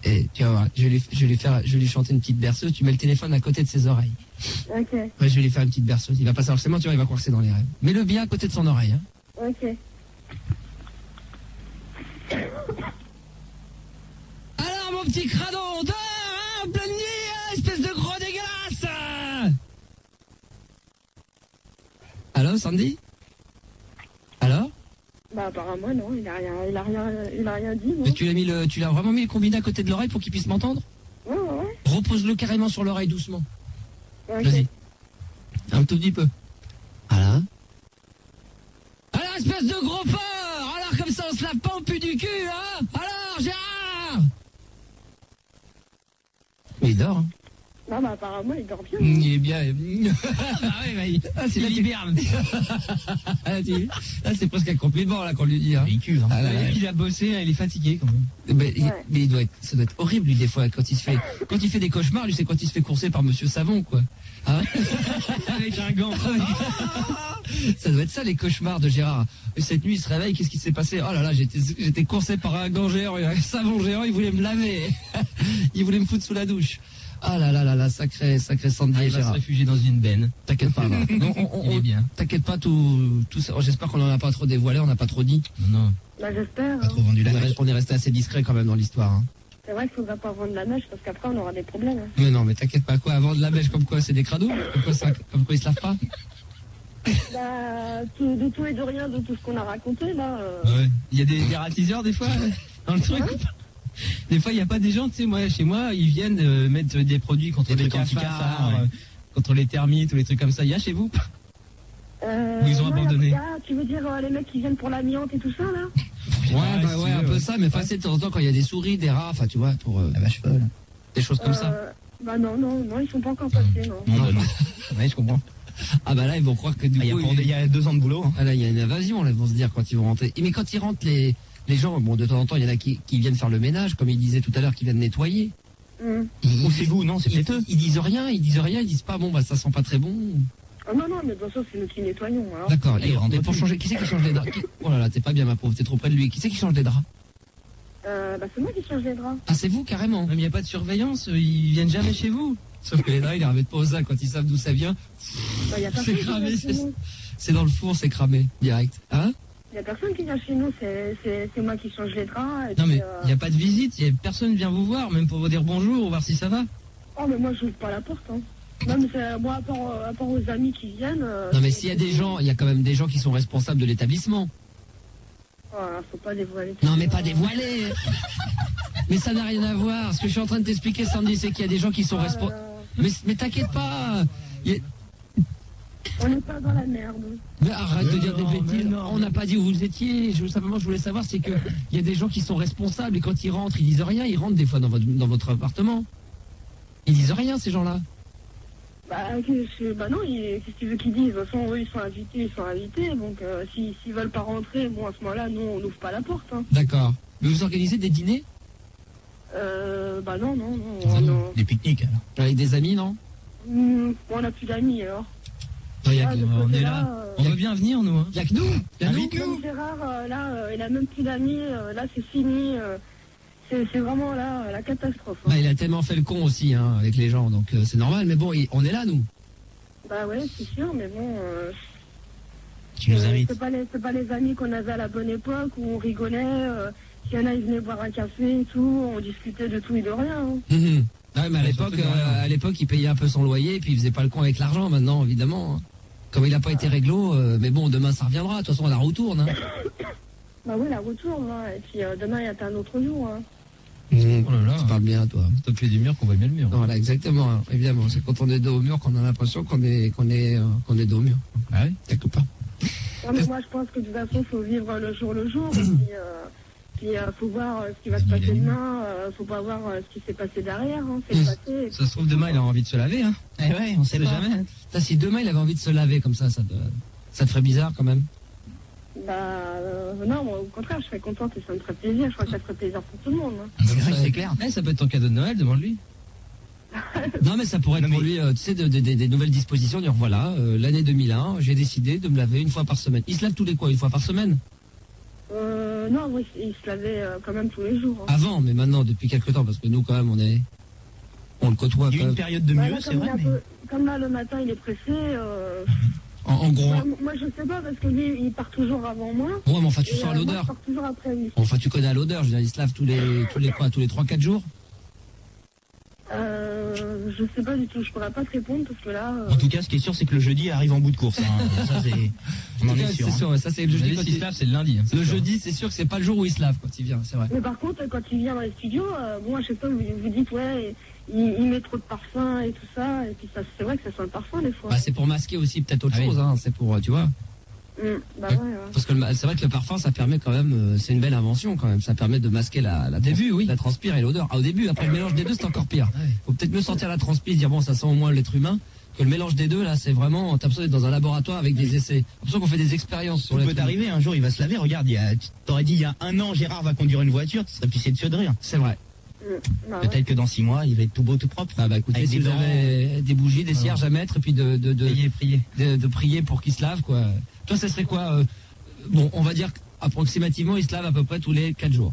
Ouais. tu vas voir, je vais lui chanter une petite berceuse, tu mets le téléphone à côté de ses oreilles. Ok, Ouais, je vais lui faire une petite berceuse, il va pas savoir forcément, tu vois, il va croire que c'est dans les rêves. Mets-le bien à côté de son oreille, hein. ok. Alors, mon petit crado, dehors, hein, pleine nuit, hein, espèce de gros dégueulasse, hein. Allô, Sandy? Alors? Bah apparemment non, il a rien dit, non. Mais tu l'as vraiment mis le combiné à côté de l'oreille pour qu'il puisse m'entendre? Ouais. Repose-le carrément sur l'oreille doucement. Ok. Vas-y. Un tout petit peu. Voilà. Alors, espèce de gros porc! Alors, comme ça, on se lave pas au pu du cul, hein? Alors, Gérard! Mais il dort, hein? Non, bah apparemment il dort bien. Il est bien. Ah ouais, bah, C'est il hiberne. Là, c'est presque un compliment, là, qu'on lui dit, hein. Il cuve. Hein. Ah, là, là. Il a bossé, il est fatigué quand même. Mais Ouais. ça doit être horrible, lui, des fois, quand il fait des cauchemars, lui, c'est quand il se fait courser par Monsieur Savon, quoi. Hein? Avec un gant. Ça doit être ça, les cauchemars de Gérard. Et cette nuit, il se réveille, qu'est-ce qui s'est passé? Oh là là, j'étais coursé par un gant géant et un savon géant, il voulait me laver. Il voulait me foutre sous la douche. Ah là là, sacré Sandy et Il va se Gérard. réfugier dans une benne. T'inquiète pas, là. Non, Il est bien. T'inquiète pas, tout ça. J'espère qu'on en a pas trop dévoilé, on n'a pas trop dit. Non. Bah j'espère. Pas Hein. trop vendu la mèche. On est resté assez discret quand même dans l'histoire, hein. C'est vrai qu'il faudra pas vendre la mèche parce qu'après on aura des problèmes. Hein. Mais non, mais t'inquiète pas, quoi, avant de la mèche, comme quoi c'est des crados? Comme quoi ils se lavent pas? Bah de tout et de rien de tout ce qu'on a raconté là. Ouais. Il y a des ratiseurs des fois dans le truc. Des fois, il n'y a pas des gens, tu sais, moi, chez moi, ils viennent mettre des produits contre Des les trucs cafards, anti-cafards, ouais. contre les termites ou les trucs comme ça. Il y a chez vous? Ou ils ont ouais, abandonné. tu veux dire les mecs qui viennent pour l'amiante et tout ça là? Ouais, un peu ça, mais facile de temps en temps quand il y a des souris, des rats, enfin tu vois, pour La vache folle. des choses comme ça. Bah non, ils sont pas encore passés, non. Non. Ouais, je comprends. Ah bah là, ils vont croire que du coup... Il y a 2 ans de boulot. Hein. Ah là, il y a une invasion, là, ils vont se dire quand ils vont rentrer. Mais quand ils rentrent, les gens, bon, de temps en temps, il y en a qui viennent faire le ménage, comme ils disaient tout à l'heure, qui viennent nettoyer. Ou c'est vous, non, c'est peut-être eux. Ils disent rien, ils disent pas, bon, bah ça sent pas très bon. Ah non, mais de toute façon, c'est nous qui nettoyons. Alors. D'accord, rentre mais pour changer, qui c'est qui change les draps? Oh là là, t'es pas bien, ma pauvre, t'es trop près de lui. Qui c'est qui change les draps? Bah c'est moi qui change les draps. Ah, c'est vous, carrément. Même il n'y a pas de surveillance, ils viennent jamais chez vous. Sauf que les draps, ils les remettent pas au sac quand ils savent d'où ça vient. Bah, y a C'est personne qui cramé, vient chez nous. c'est dans le four, c'est cramé, direct. Hein? Il y a personne qui vient chez nous, c'est moi qui change les draps. Et Non puis, mais il n'y a pas de visite, personne vient vous voir, même pour vous dire bonjour ou voir si ça va. Oh mais moi je n'ouvre pas la porte. Hein. Non mais c'est moi à part aux amis qui viennent. Non, mais s'il y a des gens, il y a quand même des gens qui sont responsables de l'établissement. Voilà, faut pas dévoiler. Non, mais pas dévoiler. Mais ça n'a rien à voir. Ce que je suis en train de t'expliquer, Sandy, c'est qu'il y a des gens qui sont responsables. Mais t'inquiète pas. On n'est pas dans la merde. Mais arrête de dire des bêtises. On n'a pas dit où vous étiez. Je voulais savoir, c'est que il y a des gens qui sont responsables et quand ils rentrent, ils disent rien. Ils rentrent des fois dans votre appartement. Ils disent rien, ces gens-là. Bah non, qu'est-ce que tu veux qu'ils disent? De toute façon, eux, ils sont invités. Donc, s'ils veulent pas rentrer, bon, à ce moment-là, nous, on n'ouvre pas la porte. Hein. D'accord. Mais vous organisez des dîners? Bah non. Des pique-niques, alors. Avec des amis, non? On n'a plus d'amis, alors. On est là. On veut bien venir, nous. Hein. Il y a que nous. Même Gérard, là, il a même plus d'amis. Là, c'est fini. C'est vraiment là la catastrophe. Hein. Bah, il a tellement fait le con aussi, hein, avec les gens. Donc, c'est normal. Mais bon, on est là, nous. Bah ouais, c'est sûr, mais bon... Tu nous invites. C'est pas les amis qu'on avait à la bonne époque, où on rigolait, s'il y en a, ils venaient boire un café et tout, on discutait de tout et de rien. Hein. Ah, mais à l'époque, il payait un peu son loyer, et puis il faisait pas le con avec l'argent, maintenant, évidemment. Hein. Comme il n'a pas été réglo, mais bon, demain, ça reviendra. De toute façon, on la retourne. Hein. Bah oui, la retourne, hein. Et puis demain, il y a un autre jour. Hein. Oh là là. Tu parles bien, toi. T'as plus du mur qu'on voit bien le mur. Voilà, exactement, hein, évidemment. C'est quand on est dos au mur qu'on a l'impression qu'on est dos au mur. Ah oui, quelque part. Non, mais moi, je pense que de toute façon, il faut vivre le jour. Et puis, faut voir ce qui va se passer demain. Faut pas voir ce qui s'est passé derrière. Hein. C'est passé. Ça se trouve, demain, il a envie de se laver. Hein. Eh ouais, on sait pas. jamais. Ça, si demain, il avait envie de se laver comme ça te ferait bizarre quand même. Bah, non, moi, au contraire, je serais contente et ça me ferait plaisir. Je crois que ça ferait plaisir pour tout le monde. Hein. C'est vrai, c'est clair. Ça peut être ton cadeau de Noël, demande-lui. Non, mais ça pourrait être pour lui, tu sais, des nouvelles dispositions. Dire voilà, l'année 2001, j'ai décidé de me laver une fois par semaine. Il se lave tous les quoi, une fois par semaine? Non, oui, il se lavait quand même tous les jours. Hein. Avant, mais maintenant, depuis quelques temps, parce que nous, quand même, on le côtoie. Il y a eu une période de mieux, là, c'est vrai. Comme là, le matin, il est pressé. En gros. Moi, je sais pas, parce que lui, il part toujours avant moi. Ouais, mais enfin, tu sens l'odeur. Moi, je pars toujours après lui. Enfin, tu connais l'odeur. Je veux dire, il se lave tous les 3-4 jours. Je sais pas du tout, je pourrais pas te répondre parce que là. En tout cas, ce qui est sûr, c'est que le jeudi arrive en bout de course. Hein. Ça, on en est sûr. C'est sûr, ça c'est le jeudi. Quand il se lave, c'est le lundi. Hein, le jeudi, c'est sûr que c'est pas le jour où il se lave quand il vient, c'est vrai. Mais par contre, quand il vient dans les studios, moi, je sais pas, vous dites, ouais, il met trop de parfum et tout ça, et puis ça, c'est vrai que ça sent le parfum des fois. Bah, c'est pour masquer aussi peut-être autre chose, hein. C'est pour, tu vois. Bah ouais. Parce que c'est vrai que le parfum, ça permet quand même, c'est une belle invention quand même. Ça permet de masquer la transpire et l'odeur. Ah, au début, après le mélange des deux, c'est encore pire. Ouais. Faut peut-être mieux sentir la transpire, dire bon, ça sent au moins l'être humain. Que le mélange des deux, là, c'est vraiment, t'as l'impression d'être dans un laboratoire avec des essais. T'as l'impression qu'on fait des expériences sur l'être humain. Ça peut t'arriver, un jour, il va se laver. Regarde, t'aurais dit il y a un an, Gérard va conduire une voiture, tu serais pissé dessus de rire. C'est vrai. Peut-être que dans 6 mois, il va être tout beau, tout propre. Ah bah écoutez, si vous avez des bougies, des cierges à mettre, et puis de prier pour qu'il se lave, quoi. Toi, ça serait quoi bon, on va dire qu'approximativement, il se lave à peu près tous les 4 jours.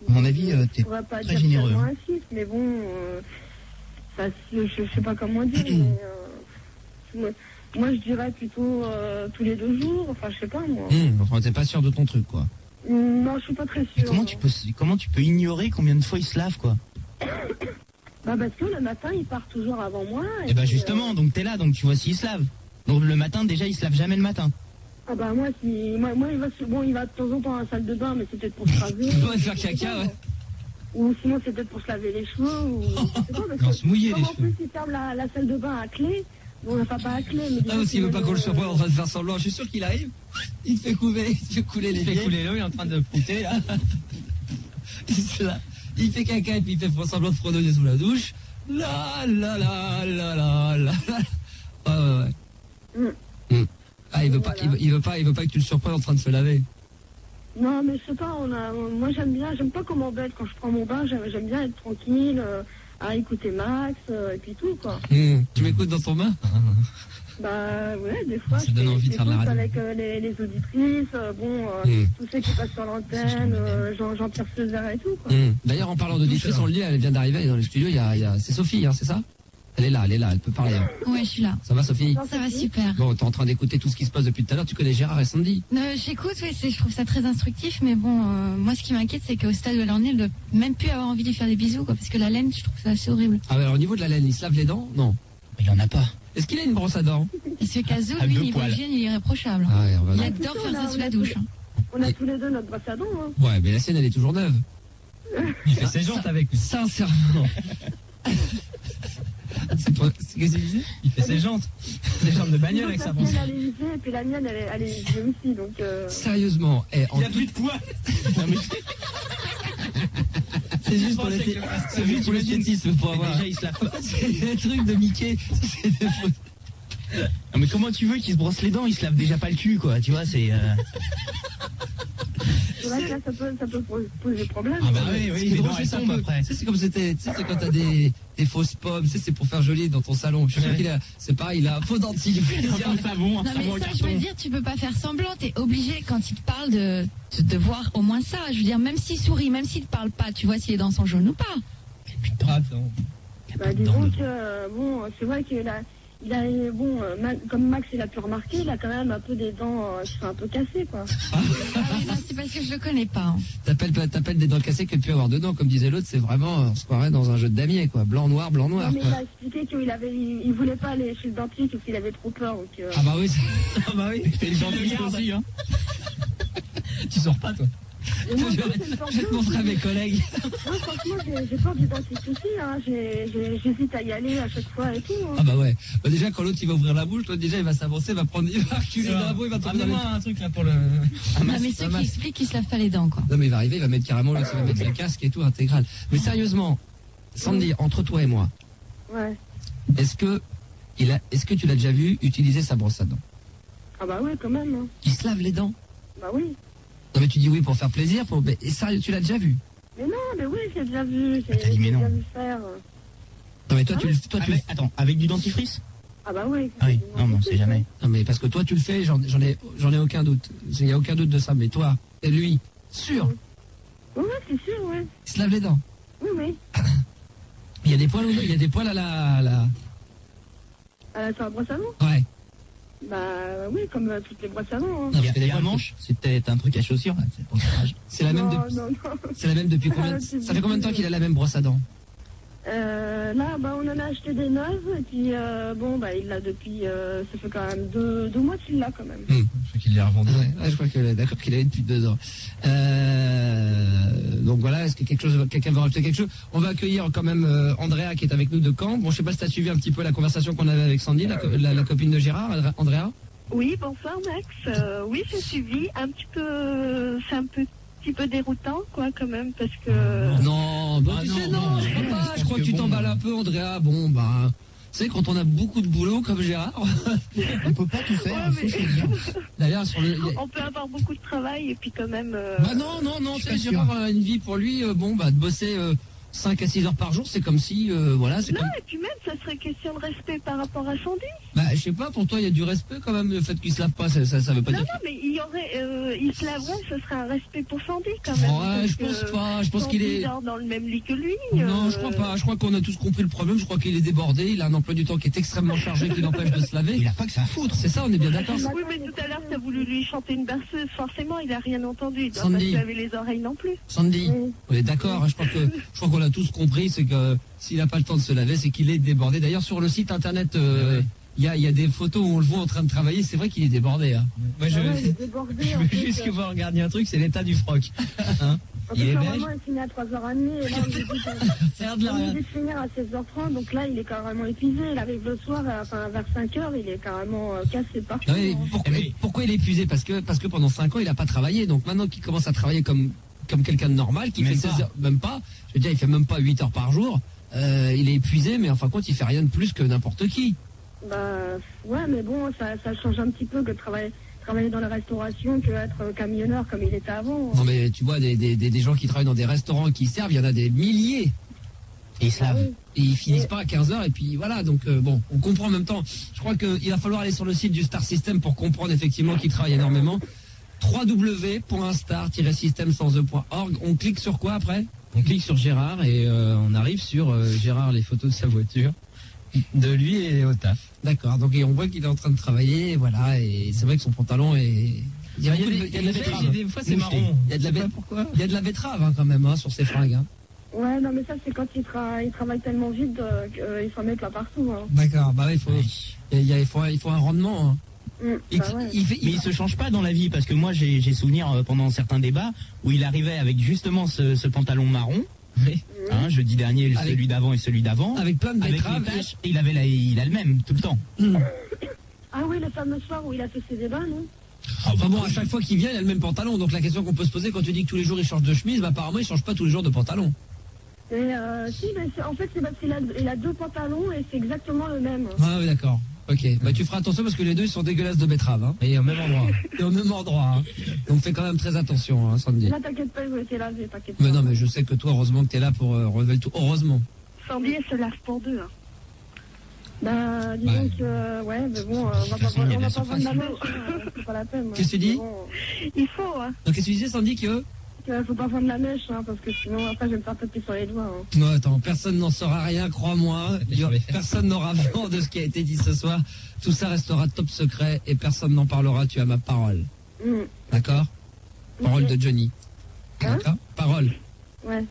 À mon avis, t'es très généreux. Hein. Mais bon, ça, je sais pas comment dire, mais moi je dirais plutôt tous les 2 jours, enfin je sais pas moi. Enfin, t'es pas sûr de ton truc, quoi. Non, je suis pas très sûr. Comment tu peux ignorer combien de fois il se lave, quoi? Bah parce que le matin, il part toujours avant moi. Et bah justement, donc t'es là, donc tu vois s'il se lave. Donc le matin, déjà, il se lave jamais le matin. Ah bah moi, il va de temps en temps à la salle de bain, mais c'est peut-être pour se raser. Il va faire caca, ouais. Ou sinon c'est peut-être pour se laver les cheveux, ou je sais pas, parce se mouiller les cheveux. En plus, il ferme la salle de bain à clé, Bon, papa à clé, mais... Ah, s'il veut pas qu'on le surprenne en train de faire semblant, je suis sûr qu'il arrive. Il fait couler les pieds. l'eau, il est en train de prouter, là. Il fait caca et puis il fait semblant de fredonner sous la douche. La la la la la la. Ouais. Ah, il veut pas que tu le surprennes en train de se laver. Non, mais je sais pas, moi j'aime pas qu'on m'embête quand je prends mon bain, j'aime bien être tranquille, à écouter Max, et puis tout, quoi. Tu m'écoutes dans ton bain? Bah ouais, des fois, ça donne envie de faire de la radio. avec les auditrices, tous ceux qui passent sur l'antenne, Jean-Pierre Feuzer et tout, quoi. D'ailleurs, en parlant d'auditrices, on le dit, elle vient d'arriver dans le studio, c'est Sophie, hein, c'est ça? Elle est là, elle peut parler. Hein. Ouais, je suis là. Ça va, Sophie? Ça va super. Bon, t'es en train d'écouter tout ce qui se passe depuis tout à l'heure. Tu connais Gérard et Sandy? J'écoute, je trouve ça très instructif, mais bon, moi, ce qui m'inquiète, c'est qu'au stade où elle en est, elle doit même plus avoir envie de lui faire des bisous, quoi, parce que la laine, je trouve ça assez horrible. Ah, alors au niveau de la laine, il se lave les dents? Non. Il en a pas. Est-ce qu'il a une brosse à dents? Parce que Kazoo, lui, niveau hygiène, il est irréprochable. Ah, ouais, il adore faire ça sous la douche. On a tous les deux notre brosse à dents, hein. Ouais, mais la sienne, elle est toujours neuve. Il fait ses jantes avec lui. Sincèrement. Qu'est-ce que tu disais? Il fait ses jantes. Des jantes de bagnole avec sa brosse. Elle est usée, et puis la mienne, elle est usée aussi, donc... Sérieusement. Il n'y a plus de poids. C'est juste pour l'esthétisme, pour avoir... Déjà, il se lave pas. C'est des trucs de Mickey. C'est des fautes. Non, mais comment tu veux qu'il se brosse les dents? Il se lave déjà pas le cul, quoi. Tu vois, c'est... C'est vrai que là, ça peut poser problème. Ah bah oui, les dents, elles tombent après. C'est comme c'était, c'est quand t'as des fausses pommes, c'est pour faire joli dans ton salon. Je suis sûr qu'il a, c'est pareil, il a un faux dentifrice. un savon, non, mais ça, je veux dire, tu peux pas faire semblant. T'es obligé, quand il te parle, de voir au moins ça. Je veux dire, même s'il sourit, même s'il te parle pas, tu vois si les dents sont jaunes ou pas. Putain. Bah, disons que, bon, c'est vrai qu'il a, comme Max, il a pu remarquer, il a quand même un peu des dents qui sont un peu cassées, quoi. Ah oui, non, c'est parce que je le connais pas. Hein. T'appelles des dents cassées que de plus avoir dedans, comme disait l'autre, c'est vraiment, on se croirait dans un jeu de damier, quoi. Blanc, noir, blanc, noir. Non, mais il a expliqué qu'il voulait pas aller chez le dentiste parce qu'il avait trop peur. Donc, Ah bah oui, Il fait le dentiste aussi, hein. Tu sors pas, toi. Moi, je vais te montrer à mes collègues. Moi, franchement, j'ai peur du dentiste aussi, hein. J'hésite à y aller à chaque fois et tout. Hein. Ah bah ouais. Bah déjà, quand l'autre il va ouvrir la bouche, toi déjà il va s'avancer, il va reculer dans la bouche, il va tomber dans moi un truc là pour le... Non, mais ceux qui expliquent qu'ils se lavent pas les dents, quoi. Non mais il va arriver, il va mettre carrément il va mettre le casque et tout intégral. Mais sérieusement, Sandy, entre toi et moi, ouais. Est-ce que tu l'as déjà vu utiliser sa brosse à dents? Ah bah oui, quand même. Hein. Il se lave les dents? Bah oui. Non mais tu dis oui pour faire plaisir, et ça tu l'as déjà vu? Mais non, mais oui, j'ai déjà vu. T'as dit mais non. Déjà vu faire. Non mais toi tu le Attends, avec du dentifrice? Ah bah oui. Ah oui, non, on sait jamais. Non mais parce que toi tu le fais, j'en ai aucun doute. Il n'y a aucun doute de ça, mais toi et lui, sûr? Oui, c'est sûr, ouais. Il se lave les dents? Oui, oui. Il y a des poils à la... Sur la brosse à dents? Ouais. Bah oui, comme toutes les brosses à dents. Hein. Non, Il y a un manche, c'est peut-être un truc à chaussures, là. C'est pour le tirage. C'est la même depuis... Non. C'est la même depuis combien? Ça fait combien de temps qu'il a la même brosse à dents? Là, bah, on en a acheté des neuves, et puis bon, bah, il l'a depuis, ça fait quand même deux mois qu'il l'a quand même. Je crois qu'il l'a revendu. Ouais, je crois que d'accord qu'il avait depuis 2 ans. Donc voilà, est-ce que quelqu'un veut rajouter quelque chose? On va accueillir quand même Andrea qui est avec nous de Caen. Bon, je sais pas si tu as suivi un petit peu la conversation qu'on avait avec Sandy, la copine de Gérard, Andrea. Oui, bonsoir Max. Oui, j'ai suivi un petit peu, c'est un petit peu déroutant, quoi, quand même, parce que... Non, bah, tu sais, non, je crois pas. Je crois que tu t'emballes un peu, Andrea. Bon, bah, tu sais, quand on a beaucoup de boulot comme Gérard, On peut pas tout faire, Ouais, mais- d'ailleurs, On peut avoir beaucoup de travail, et puis quand même... Bah non, tu sais, Gérard a une vie pour lui, de bosser 5 à 6 heures par jour, c'est comme si, voilà, c'est Non, comme... et puis même, ça serait question de respect par rapport à Sandy. Bah, je sais pas, pour toi, il y a du respect quand même, le fait qu'il se lave pas, ça veut pas Non, dire... non, mais il y aurait, il se laverait, ce serait un respect pour Sandy, quand même. Ouais, parce je pense que pas, je pense Sandy qu'il est... dort dans le même lit que lui. Non, je crois pas. Je crois qu'on a tous compris le problème. Je crois qu'il est débordé. Il a un emploi du temps qui est extrêmement chargé, qui l'empêche de se laver. Il a pas que ça à foutre. C'est ça, on est bien d'accord. Oui, mais tout à l'heure, tu as voulu lui chanter une berceuse. Forcément, il a rien entendu. Il doit pas Sandy. se laver les oreilles non plus. Sandy, on est d'accord. Hein, je crois qu'on a tous compris, c'est que s'il n'a pas le temps de se laver, c'est qu'il est débordé. D'ailleurs, sur le site internet, il y a des photos où on le voit en train de travailler. C'est vrai qu'il est débordé. Hein. Moi, Ah ouais, il est débordé, je en veux fait, juste que vous regardiez un truc, c'est l'état du froc. Hein Parce que normalement, il finit à 3h30 et là, on dit de finir à 16h30, donc là, il est carrément épuisé. Il arrive le soir, vers 5h, il est carrément cassé partout. Pourquoi il est épuisé? Parce que pendant 5 ans, il n'a pas travaillé. Donc maintenant qu'il commence à travailler comme quelqu'un de normal, qui fait 16 heures, même pas, je veux dire, il fait même pas 8 heures par jour, il est épuisé, mais en fin de compte, il fait rien de plus que n'importe qui. Ouais, mais bon, ça change un petit peu que travailler dans la restauration que être camionneur comme il était avant. Non mais tu vois, des gens qui travaillent dans des restaurants qui servent, il y en a des milliers. Et ils savent. Et ils finissent pas à 15h et puis voilà, donc bon, on comprend en même temps. Je crois qu'il va falloir aller sur le site du Star System pour comprendre effectivement qu'il travaille énormément. www.star-system.org. On clique sur quoi après? On clique sur Gérard et on arrive sur Gérard, les photos de sa voiture, de lui et au taf. D'accord, donc et on voit qu'il est en train de travailler, voilà, et c'est vrai que son pantalon est... Il y a de la betterave. Des fois c'est marron. Il y a de la betterave quand même quand sur ses fringues. Hein. Ouais, non mais ça c'est quand il travaille tellement vite qu'il s'en met là partout. Hein. D'accord, bah oui, il faut un rendement. Hein. Mais il se change pas dans la vie, parce que moi j'ai souvenir pendant certains débats où il arrivait avec justement ce pantalon marron. Oui. Hein, jeudi dernier, celui d'avant et celui d'avant. Avec plein de betteraves. Et il a le même tout le temps. Ah oui, le fameux soir où il a fait ses débats, non? Enfin bon, à chaque fois qu'il vient, il a le même pantalon. Donc la question qu'on peut se poser quand tu dis que tous les jours il change de chemise, bah apparemment il change pas tous les jours de pantalon. Mais si, mais en fait c'est parce qu'il a 2 pantalons et c'est exactement le même. Ah oui, d'accord. Ok, bah tu feras attention parce que les deux ils sont dégueulasses de betterave, hein. Et au même endroit. Et au même endroit, hein. Donc fais quand même très attention, hein, Sandy. Là t'inquiète pas, je vais te laver, t'inquiète pas. Mais non, mais je sais que toi, heureusement que t'es là pour relever le tout. Heureusement. Sandy, elle se lave pour 2. Hein. Bah disons que ouais, mais bon, on va pas vendre la mèche, c'est pas la peine. Qu'est-ce que tu dis? Bon, il faut, hein. Donc qu'est-ce que tu disais, Sandy, que faut pas vendre la mèche, hein, parce que sinon après je vais me faire taper sur les doigts. Hein. Non, attends, personne n'en saura rien, crois-moi. Personne n'aura vent de ce qui a été dit ce soir. Tout ça restera top secret et personne n'en parlera, tu as ma parole. D'accord? Parole de Johnny. D'accord? Parole. Ouais.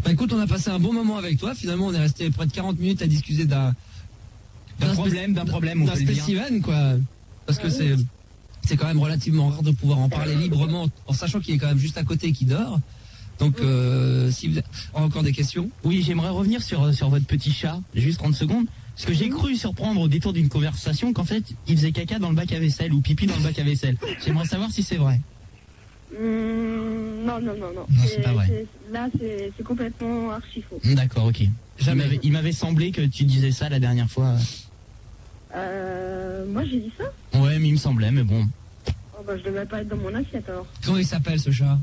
Bah écoute, on a passé un bon moment avec toi. Finalement, on est resté près de 40 minutes à discuter d'un problème, on peut le dire. Spécimen, quoi. Parce que c'est quand même relativement rare de pouvoir en parler librement, en sachant qu'il est quand même juste à côté et qu'il dort. Donc, si vous avez encore des questions? Oui, j'aimerais revenir sur votre petit chat, juste 30 secondes. Parce que j'ai cru surprendre au détour d'une conversation qu'en fait, il faisait caca dans le bac à vaisselle ou pipi dans le bac à vaisselle. J'aimerais savoir si c'est vrai. Non. Non, c'est pas vrai. Là, c'est complètement archi faux. D'accord, ok. Il m'avait semblé que tu disais ça la dernière fois. Moi, j'ai dit ça? Ouais, mais il me semblait, mais bon. Oh, bah, je devais pas être dans mon assiette, alors. Comment il s'appelle, ce chat?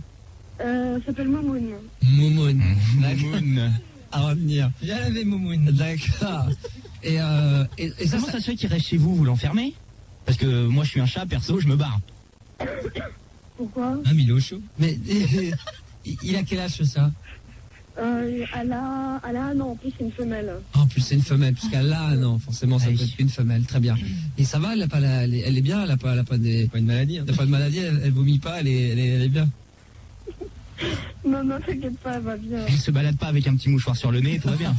Il s'appelle Moumoun. Moumoun. Moumoun. À revenir. Bien lavé, Moumoun. D'accord. Et comment ça se fait qu'il reste chez vous? Vous l'enfermez? Parce que moi, je suis un chat, perso, je me barre. Pourquoi? Ah, mais il est au chaud. Mais il a quel âge, ce chat? Elle a un an, en plus c'est une femelle. En plus c'est une femelle, puisqu'elle a un an, forcément ça peut être une femelle, très bien. Et ça va, elle est bien, elle a pas une maladie. Hein. Elle n'a pas de maladie, elle vomit pas, elle est bien. Non, t'inquiète pas, elle va bien. Elle se balade pas avec un petit mouchoir sur le nez, tout va bien.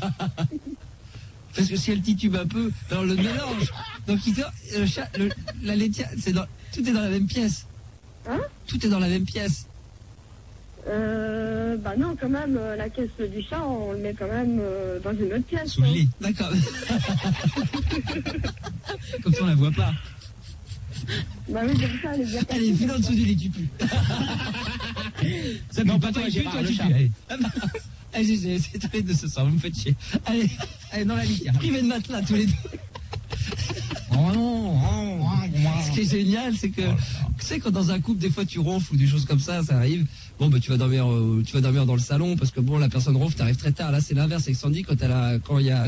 Parce que si elle titube un peu, alors le mélange. Donc le chat, la laitière, tout est dans la même pièce. Hein? Tout est dans la même pièce. Bah non, quand même, la caisse du chat, on le met quand même dans une autre pièce. Sous le lit, d'accord. Comme ça, on la voit pas. Bah oui, comme ça, elle est bien. Allez, file en dessous du lit, tu pues. Ça non, pas toi, j'ai pas le chat. Allez, c'est tous les deux ce soir, vous me faites chier. Allez, dans la litière. Privé de matelas, tous les deux. Ce qui est génial, c'est que, tu sais, quand dans un couple, des fois, tu ronfles ou des choses comme ça arrive. Bon, bah, tu vas dormir dans le salon parce que bon, la personne ronfle, t'arrives très tard. Là, c'est l'inverse. C'est que Sandy, quand il y a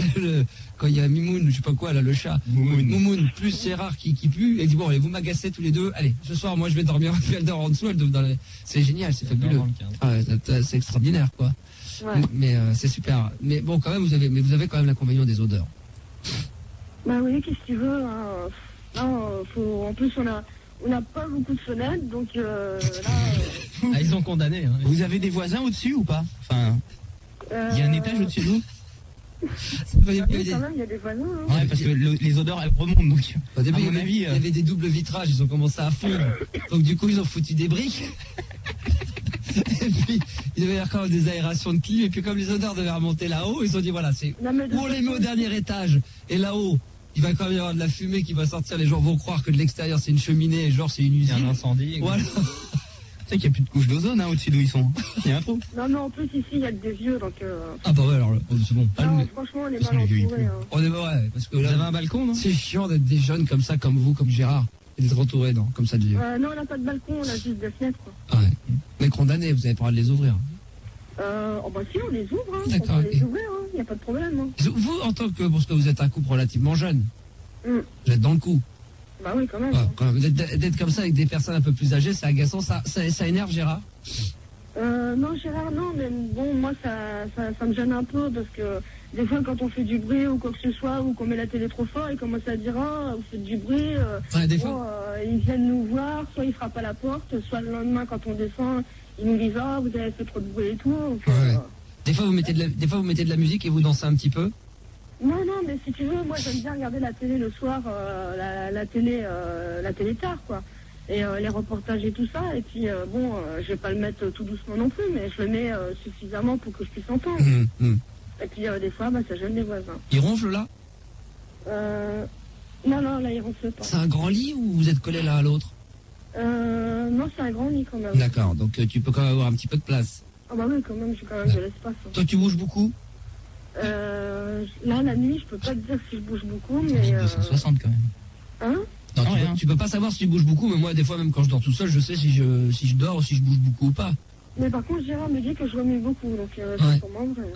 Mimoun, je sais pas quoi, elle a le chat. Moumoun, plus Gérard qui pue. Elle dit bon, allez, vous m'agacez tous les deux. Allez, ce soir, moi, je vais dormir. Elle dort en dessous, c'est génial, c'est fabuleux. C'est extraordinaire, quoi. Ouais. Mais c'est super. Mais bon, quand même, vous avez quand même l'inconvénient des odeurs. Bah oui, qu'est-ce que tu veux, hein. En plus, on n'a pas beaucoup de fenêtres, donc là... ils sont condamnés. Hein. Vous avez des voisins au-dessus ou pas? Enfin, il y a un étage au-dessus de vous? Oui, quand même, il y a des voisins. Hein. Ouais, parce que les odeurs, elles remontent, donc au début, à mon avis... Il y avait des doubles vitrages, ils ont commencé à fondre. Donc du coup, ils ont foutu des briques. Et puis, il devait y avoir quand même des aérations de clim. Et puis, comme les odeurs devaient remonter là-haut, ils se sont dit, voilà, on les met au dernier étage. Et là-haut, il va quand même y avoir de la fumée qui va sortir. Les gens vont croire que de l'extérieur, c'est une cheminée. Et genre, c'est une usine. Il y a un incendie. Voilà. Tu sais qu'il n'y a plus de couche d'ozone au-dessus d'où ils sont. Il y a un trou. Non, mais en plus, ici, il y a que des vieux, donc... Ah bah ouais, alors c'est bon. Non, franchement, on est mal entourés. On est ouais, parce que là, vous avez un balcon, non? C'est chiant d'être des jeunes comme ça, comme vous, comme Gérard, et d'être entourés, non, comme ça de vieux. Non, on n'a pas de balcon, on a juste des fenêtres, quoi. Ah ouais. Mais condamnés, vous avez pas le droit de les ouvrir. Oh bah si, on les ouvre, hein. D'accord, on peut les ouvrir, il n'y a pas de problème. Hein. Vous, en tant que, parce que vous êtes un couple relativement jeune, vous êtes dans le coup. Bah oui, quand même. Quand même. D'être comme ça avec des personnes un peu plus âgées, c'est agaçant. Ça énerve Gérard? Non, Gérard, non, mais bon, moi, ça me gêne un peu parce que des fois, quand on fait du bruit ou quoi que ce soit, ou qu'on met la télé trop fort, ils commencent à dire, ah, vous faites du bruit. Des fois. Ils viennent nous voir, soit ils frappent à la porte, soit le lendemain, quand on descend, ils nous disent, ah, vous avez fait trop de bruit et tout. Donc, Des fois, vous mettez de la musique et vous dansez un petit peu? Non, mais si tu veux, moi j'aime bien regarder la télé le soir, la télé tard, quoi. Et les reportages et tout ça. Et puis, je vais pas le mettre tout doucement non plus, mais je le mets suffisamment pour que je puisse entendre. Et puis, des fois, ça gêne les voisins. Il ronfle là? Non, là, il ronfle pas. C'est un grand lit ou vous êtes collés l'un à l'autre? Non, c'est un grand lit quand même. D'accord, donc tu peux quand même avoir un petit peu de place. Ah bah oui, quand même, j'ai quand même de l'espace. Hein. Toi, tu bouges beaucoup? Là, la nuit, je peux pas te dire si je bouge beaucoup, mais... 260 quand même. Hein? Non, tu peux pas savoir si tu bouges beaucoup, mais moi, des fois, même quand je dors tout seul, je sais si je dors ou si je bouge beaucoup ou pas. Mais par contre, Gérard me dit que je remue beaucoup, donc c'est sûrement vrai.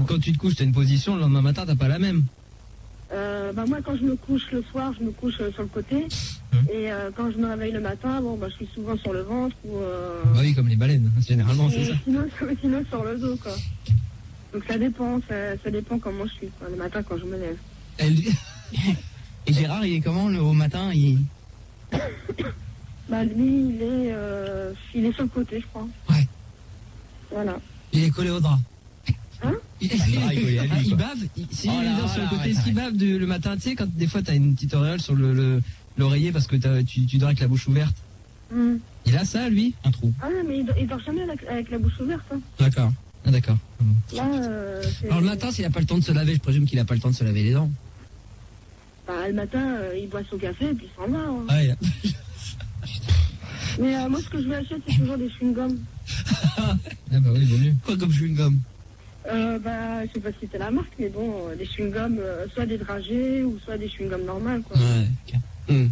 Quand tu te couches, t'as une position, le lendemain matin, t'as pas la même. Moi, quand je me couche le soir, je me couche sur le côté. Et quand je me réveille le matin, je suis souvent sur le ventre ou... Bah oui, comme les baleines, généralement, c'est ça. Sinon, sur le dos, quoi. Donc ça dépend comment je suis, quoi, le matin quand je me lève. Et Gérard, il est comment au matin Lui, il est sur le côté, je crois. Ouais. Voilà. Il est collé au drap. Hein? Il bave. Si il dort sur le côté, est-ce qu'il bave le matin, tu sais, quand des fois t'as une petite auréole sur l'oreiller parce que tu dors avec la bouche ouverte. Il a ça, lui? Un trou. Ah non, mais il dort jamais avec la bouche ouverte. Hein. D'accord. Ah, d'accord. Là, alors le matin, s'il n'a pas le temps de se laver, je présume qu'il n'a pas le temps de se laver les dents. Le matin, il boit son café et puis il s'en va. Hein. Ah, mais moi, ce que je vais acheter, c'est toujours des chewing-gums. Ah bah oui, vaut mieux. Quoi comme chewing-gum? Je sais pas si c'était la marque, mais bon, des chewing-gums, soit des dragées ou soit des chewing-gums normales, quoi. Ouais.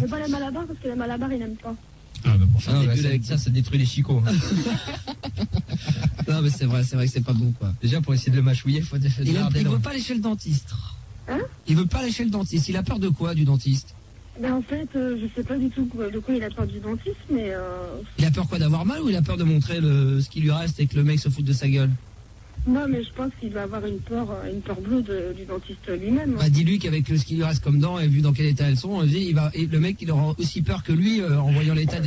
Mais pas les Malabar, parce que les Malabar, ils n'aiment pas. Ah bah pour faire avec ça détruit les chicots. Hein. Non mais c'est vrai que c'est pas bon, quoi. Déjà, pour essayer de le mâchouiller, faut il veut pas aller chez le dentiste. Hein? Il veut pas aller chez le dentiste. Il a peur de quoi, du dentiste? En fait, je sais pas du tout de quoi il a peur du dentiste, mais... Il a peur quoi, d'avoir mal, ou il a peur de montrer ce qui lui reste et que le mec se foute de sa gueule? Non, mais je pense qu'il va avoir une peur bleue du dentiste lui-même. Bah, dis-lui qu'avec ce qui lui reste comme dents et vu dans quel état elles sont, le mec il aura aussi peur que lui en voyant l'état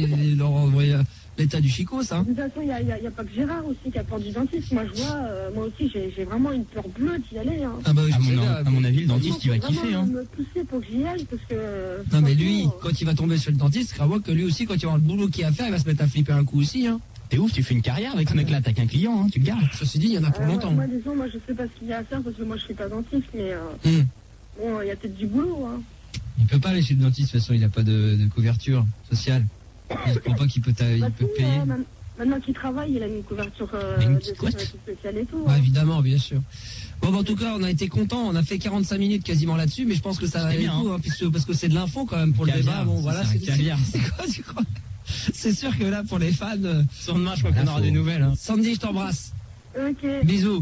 du chicot, ça. De toute façon, il n'y a pas que Gérard aussi qui a peur du dentiste. Moi, je vois, moi aussi, j'ai vraiment une peur bleue d'y aller. Hein. Ah bah, à mon avis, le dentiste, il va kiffer. Hein. Me pousser pour que j'y aille parce que... Non, mais lui, quand il va tomber sur le dentiste, crois-moi que lui aussi, quand il va avoir le boulot qu'il a à faire, il va se mettre à flipper un coup aussi. Hein. T'es ouf, tu fais une carrière avec ce mec-là, t'as qu'un client, hein, tu le gardes. Ceci dit, il y en a pour longtemps. Moi, disons, je sais pas ce qu'il y a à faire parce que moi, je suis pas dentiste, mais bon, il y a peut-être du boulot. Hein. Il peut pas aller chez le dentiste, de toute façon, il a pas de couverture sociale. Je crois pas qu'il peut payer. Maintenant qu'il travaille, il a une couverture spéciale et tout. Ouais, évidemment, bien sûr. Bon, en tout cas, on a été contents. On a fait 45 minutes quasiment là-dessus, mais je pense que ça va aller tout, hein, parce que c'est de l'info quand même pour le débat. Bon, voilà, c'est quoi, tu crois? C'est sûr que là, pour les fans, sur demain, je crois qu'on aura des nouvelles. Hein. Sandy, je t'embrasse. Ok. Bisous.